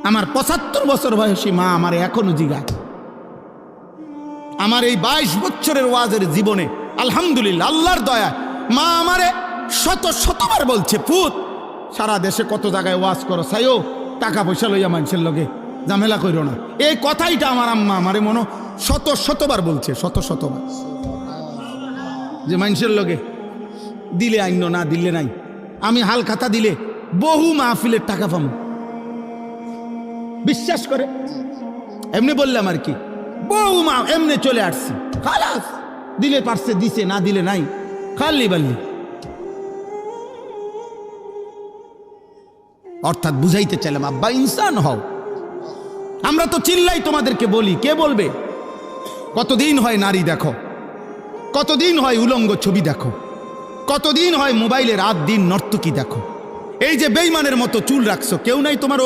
আমার ৭৫ বছর বয়সী মা আমার এখনো জিগায়। আমার এই ২২ বছরের ওয়াজের জীবনে আলহামদুলিল্লাহ আল্লাহর দয়া মা আমারে শতবার বলছে, পুত সারা দেশে কত জায়গায় ওয়াজ করো, সাইও টাকা পয়সা লইয়া মানুষের লগে ঝামেলা কইরো না। এই কথাইটা আমার আম্মা আমারে মনে শতবার বলছে, শতবার, যে মানুষের লগে দিলে আইন না দিলে নাই। আমি হাল খাতা দিলে বহু মাহফিলের টাকা পাবো, বিশ্বাস করে। এমনি বললাম আর কি, বহু মা এমনি চলে আসছি, খালাস দিলে পারছে দিছে, না দিলে নাই, খালি বাল্লি। অর্থাৎ বুঝাইতে চাইলাম আব্বা ইনসান হও। আমরা তো চিল্লাই তোমাদেরকে বলি, কে বলবে? কতদিন হয় নারী দেখো, কতদিন হয় উলঙ্গ ছবি দেখো, কতদিন হয় মোবাইলে রাত দিন নর্তকী দেখো। এই যে বেঈমানের মতো চুল রাখছো, কেউ নাই তোমার